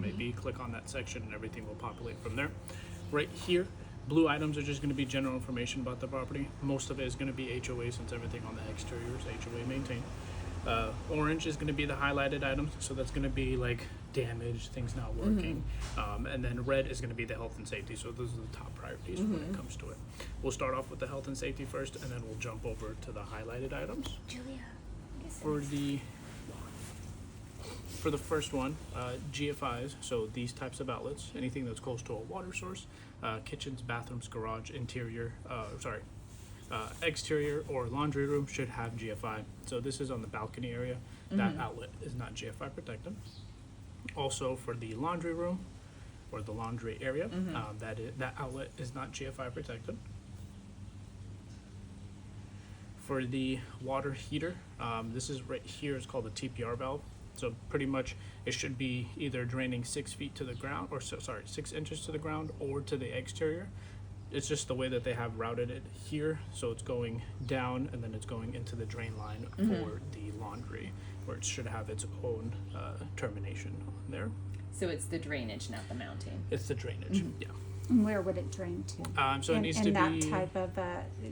may be. Click on that section and everything will populate from there. Right here, blue items are just going to be general information about the property. Most of it is going to be HOA, since everything on the exterior is HOA maintained. Orange is going to be the highlighted items, so that's going to be like damage, things not working. And then red is going to be the health and safety, so those are the top priorities when it comes to it. We'll start off with the health and safety first, and then we'll jump over to the highlighted items. Julia, For the first one, GFIs, so these types of outlets, anything that's close to a water source, kitchens, bathrooms, garage, exterior or laundry room should have GFI. So this is on the balcony area. That outlet is not GFI protected. Also for the laundry room or the laundry area, that outlet is not GFI protected. For the water heater, this is right here, it's called a TPR valve. So pretty much it should be either draining 6 feet to the ground, or 6 inches to the ground or to the exterior. It's just the way that they have routed it here. So it's going down and then it's going into the drain line for the laundry, where it should have its own termination on there. so it's the drainage, not the mounting. It's the drainage, yeah. And where would it drain to? So it needs to be. In that type of,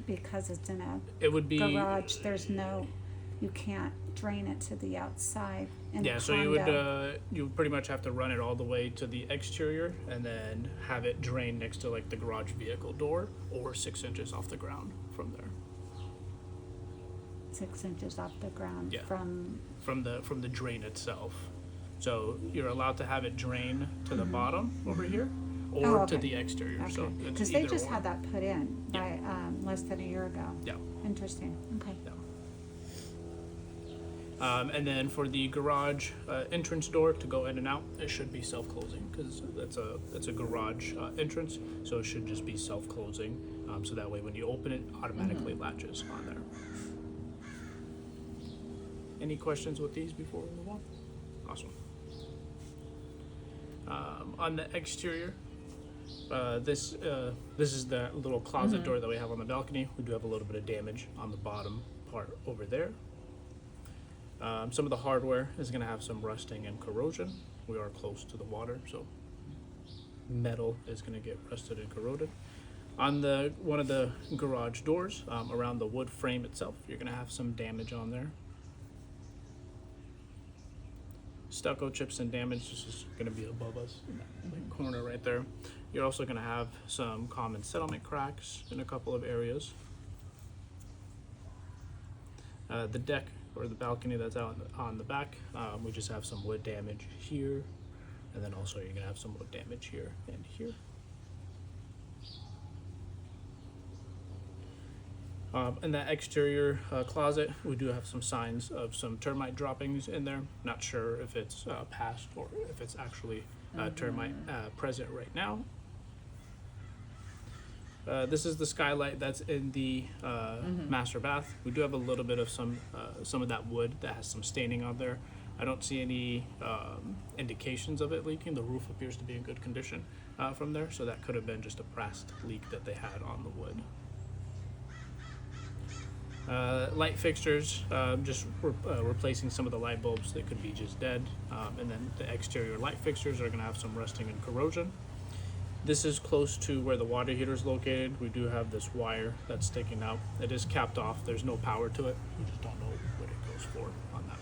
because it's in a It would be garage, you can't drain it to the outside in a so condo. you would pretty much have to run it all the way to the exterior and then have it drain next to like the garage vehicle door, or 6 inches off the ground from there. 6 inches off the ground Yeah. from From the drain itself. So you're allowed to have it drain to the bottom over here, or Oh, to okay. the exterior. So okay, it's because they either just or. had that put in Yeah. by less than a year ago. Yeah. Interesting. Okay. Yeah. And then for the garage entrance door to go in and out, it should be self-closing, because it's a garage entrance, so it should just be self-closing. So that way, when you open it, automatically latches on there. Any questions with these before we move on? Awesome. On the exterior, this is the little closet door that we have on the balcony. We do have a little bit of damage on the bottom part over there. Some of the hardware is going to have some rusting and corrosion. We are close to the water, so metal is going to get rusted and corroded. On one of the garage doors, around the wood frame itself, you're going to have some damage on there. Stucco chips and damage. This is going to be above us in that corner right there. You're also going to have some common settlement cracks in a couple of areas. The deck or the balcony that's out on the back, we just have some wood damage here, and then also you're going to have some wood damage here and here. In that exterior closet, we do have some signs of some termite droppings in there. Not sure if it's past or if it's actually termite present right now. This is the skylight that's in the master bath. We do have a little bit of some of that wood that has some staining on there. I don't see any indications of it leaking. The roof appears to be in good condition from there, so that could have been just a pressed leak that they had on the wood. Light fixtures, just replacing some of the light bulbs that could be just dead. And then the exterior light fixtures are going to have some rusting and corrosion. This is close to where the water heater is located. We do have this wire that's sticking out. It is capped off. There's no power to it. We just don't know what it goes for on that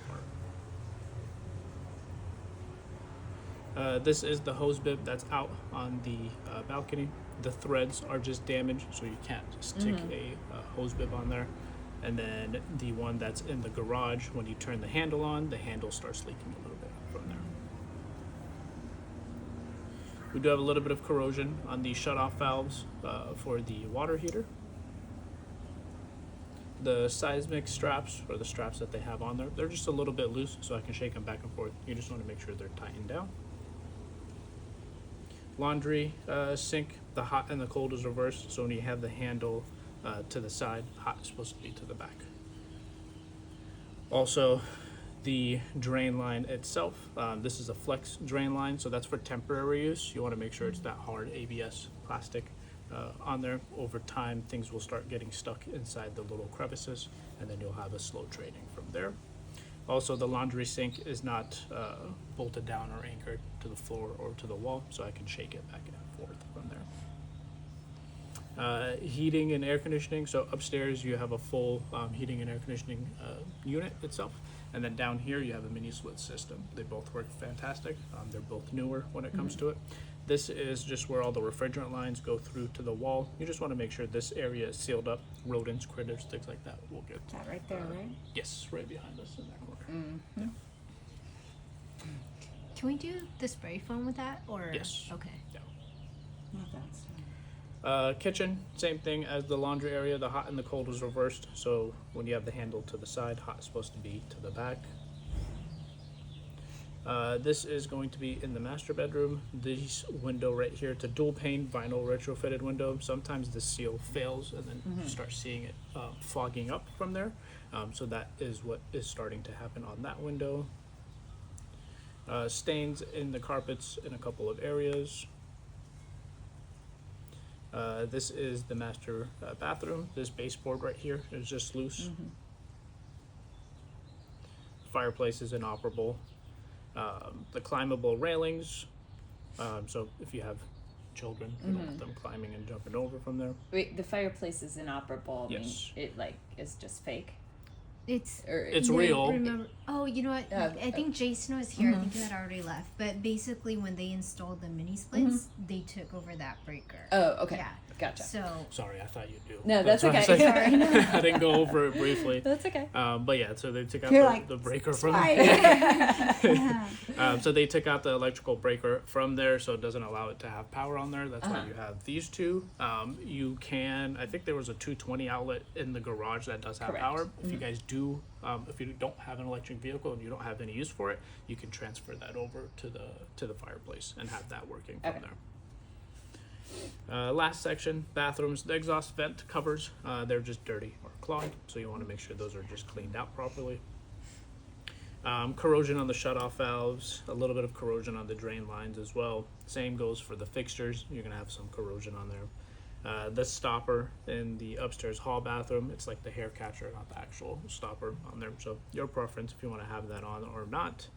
part. This is the hose bib that's out on the balcony. The threads are just damaged, so you can't just stick a hose bib on there. And then the one that's in the garage, when you turn the handle on, the handle starts leaking a little bit from there. We do have a little bit of corrosion on the shutoff valves for the water heater. The seismic straps, or the straps that they have on there, they're just a little bit loose, so I can shake them back and forth. You just want to make sure they're tightened down. Laundry sink, the hot and the cold is reversed, so when you have the handle to the side, hot is supposed to be to the back. Also, the drain line itself, this is a flex drain line, so that's for temporary use. You want to make sure it's that hard ABS plastic on there. Over time, things will start getting stuck inside the little crevices, and then you'll have a slow draining from there. Also, the laundry sink is not bolted down or anchored to the floor or to the wall, so I can shake it back and forth from there. Heating and air conditioning. So upstairs you have a full heating and air conditioning unit itself, and then down here you have a mini split system. They both work fantastic. They're both newer when it comes to it. This is just where all the refrigerant lines go through to the wall. You just want to make sure this area is sealed up. Rodents, critters, things like that will get. Is that right there, right? Yes, right behind us in that corner. Mm-hmm. Yeah. Can we do the spray foam with that, or? Yes. Okay. Not that side. Kitchen, same thing as the laundry area. The hot and the cold is reversed. So when you have the handle to the side, hot is supposed to be to the back. This is going to be in the master bedroom. This window right here, it's a dual pane vinyl retrofitted window. Sometimes the seal fails and then you start seeing it fogging up from there. So that is what is starting to happen on that window. Stains in the carpets in a couple of areas. This is the master bathroom. This baseboard right here is just loose. Fireplace is inoperable. The climbable railings. So if you have children, you don't want them climbing and jumping over from there. Wait, the fireplace is inoperable. I mean, Yes. it like is just fake. It's Or It's no, real. Remember? Oh, you know what? I think Jason was here. I think he had already left. But basically, when they installed the mini splits, they took over that breaker. Oh, okay. Yeah. Gotcha. So Sorry, I thought you knew. No, that's why I okay. said- Sorry. I didn't go over it briefly. That's okay. But yeah, so they took out You're the, like, the breaker from Yeah. so they took out the electrical breaker from there, so it doesn't allow it to have power on there. That's why you have these two. You can, I think there was a 220 outlet in the garage that does have Correct. power. If you guys do, if you don't have an electric vehicle and you don't have any use for it, you can transfer that over to the fireplace and have that working from Okay. there. Last section, bathrooms. The exhaust vent covers, they're just dirty or clogged, so you want to make sure those are just cleaned out properly. Corrosion on the shutoff valves, a little bit of corrosion on the drain lines as well. Same goes for the fixtures. You're going to have some corrosion on there. The stopper in the upstairs hall bathroom, it's like the hair catcher, not the actual stopper on there. So your preference if you want to have that on or not.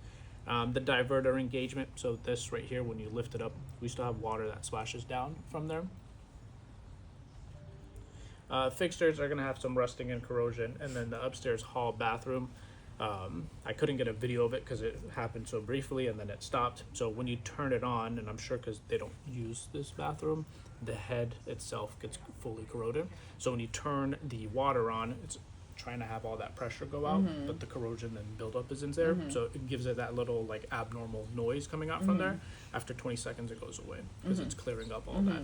The diverter engagement, so this right here, when you lift it up, we still have water that splashes down from there. Fixtures are going to have some rusting and corrosion, and then the upstairs hall bathroom, I couldn't get a video of it because it happened so briefly and then it stopped. So when you turn it on, and I'm sure because they don't use this bathroom, the head itself gets fully corroded. So when you turn the water on, it's trying to have all that pressure go out, but the corrosion and buildup is in there, so it gives it that little like abnormal noise coming out from there. After 20 seconds it goes away because it's clearing up all that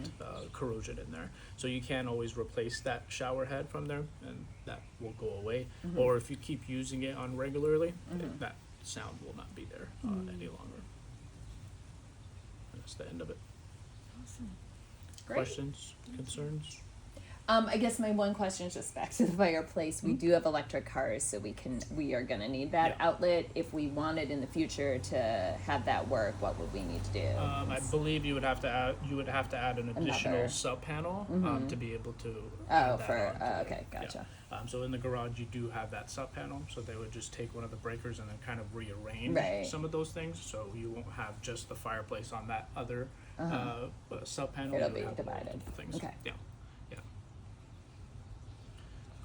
corrosion in there. So you can always replace that shower head from there and that will go away, or if you keep using it on regularly, that sound will not be there any longer. And that's the end of it. Awesome. Great. Questions, concerns? I guess my one question is just back to the fireplace. We do have electric cars, so we are gonna need that Yeah. outlet. If we wanted in the future to have that work, what would we need to do? I believe you would have to add an additional Another. sub panel to be able to. Oh, add that for on to okay, yeah. gotcha. So in the garage you do have that sub panel, so they would just take one of the breakers and then kind of rearrange Right. some of those things, so you won't have just the fireplace on that other sub panel. It'll You be have divided. multiple things. Okay. Yeah.